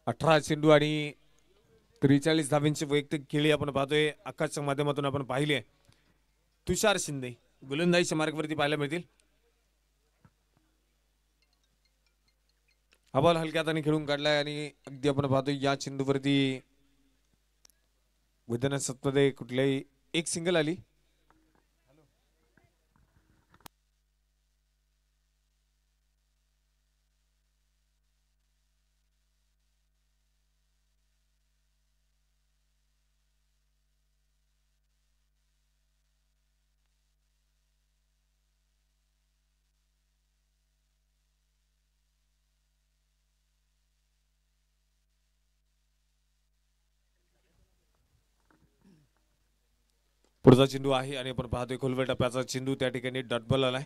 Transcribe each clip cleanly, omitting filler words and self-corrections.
18 चेंडू आणि 43 धावांची वैयक्तिक खेळी आपण पाहतोय. आकाशच्या माध्यमातून आपण पाहिले. तुषार शिंदे गोलंदाजीच्या मार्गावरती पाहायला मिळतील. हा बॉल हलक्या हाताने खेळून काढलाय आणि अगदी आपण पाहतोय या चेंडूवरती विधानसभेमध्ये कुठल्याही एक सिंगल आली. पुढचा चेंडू आहे आणि आपण पाहतोय खोलवर टप्प्याचा चेंडू त्या ठिकाणी डॉट बॉल आलाय.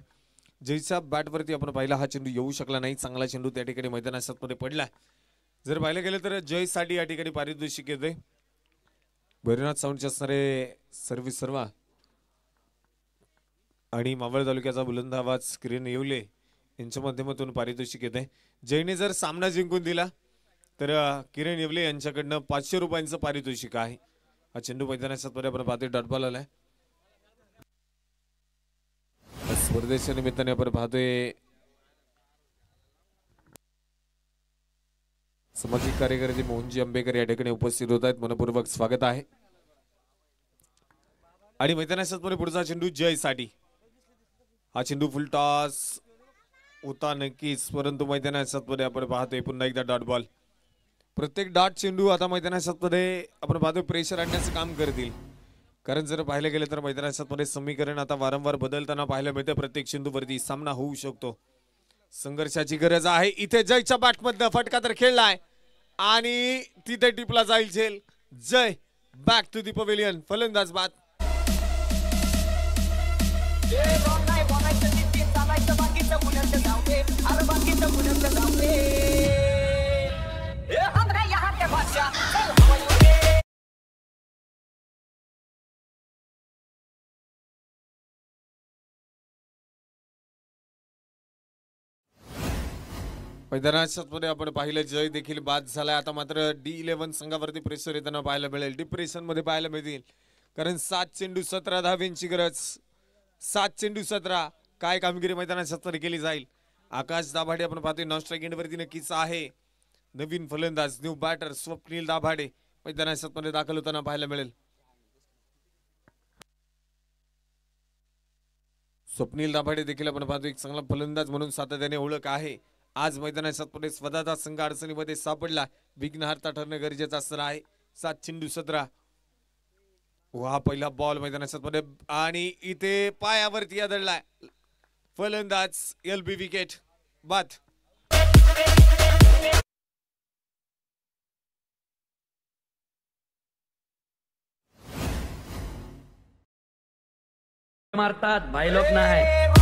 जयचा बॅटवरती आपण पाहिला हा चेंडू येऊ शकला नाही. चांगला चेंडू त्या ठिकाणी मैदानामध्ये पडला. जर पाहिलं गेलं तर जयसाठी या ठिकाणी पारितोषिक येते. भैरवनाथ साऊंडचे असणारे सर्व्हिस सर्वा आणि मावळ तालुक्याचा बुलंद आवाज किरण येवले यांच्या माध्यमातून पारितोषिक येते. जयने जर सामना जिंकून दिला तर किरण येवले यांच्याकडनं 500 रुपयांचं पारितोषिक आहे. हा चेंडू मैदानामध्ये आपण पाहतोय डॉट बॉल आलाय. स्पर्धेच्या निमित्ताने आपण पाहतोय सामाजिक कार्यकर्ते मोहनजी आंबेकर या ठिकाणी उपस्थित होत आहेत. मनपूर्वक स्वागत आहे. आणि मैदानामध्ये पुढचा चेंडू जयसाठी. हा चेंडू फुल टॉस होता नक्कीच, परंतु मैदानामध्ये आपण पाहतोय पुन्हा एकदा डॉट बॉल. प्रत्येक डॉट चेंडू आता मैदानामध्ये आपण पाहतोय प्रेशर आणण्याचं काम करतील. कारण जर पाहिलं गेलं तर मैदानामध्ये समीकरण आता वारंवार बदलताना पाहायला मिळते. प्रत्येक चेंडूवरती सामना होऊ शकतो. संघर्षाची गरज आहे इथे. जयच्या बॅटमधनं फटका तर खेळलाय आणि तिथे टिपला जाईल झेल. जय बॅक टू दी पवेलियन. फलंदाज बाद. मैदानामध्ये आपण पाहिलं जय देखील बाद झालाय. आता मात्र D11 संघावरती प्रेशर येताना पाहायला मिळेल. डिप्रेशन मध्ये पाहायला मिळतील. कारण 7 चेंडू 17 धावांची गरज. 7 चेंडू 17. काय कामगिरी मैदानामध्ये केली जाईल. आकाश दाभाडे आपण पाहतोय नॉन स्ट्राइक एंड वरती नक्कीच आहे. नवीन फलंदाज न्यू बॅटर स्वप्नील दाभाडे मैदानामध्ये दाखल होताना पाहायला मिळेल. स्वप्नील दाभाडे देखील आपण पाहतो एक चांगला फलंदाज म्हणून सातत्याने ओळख आहे. आज मैदानामध्ये स्वतःचा संघ अडचणीमध्ये सापडला. विघ्नहर्ता ठरणे गरजेचं असणार आहे. 7 चेंडू 17. हा पहिला बॉल मैदानामध्ये आणि इथे पायावरती आदळलाय. फलंदाज LB विकेट बाद. मारतात भाई लोक नाही.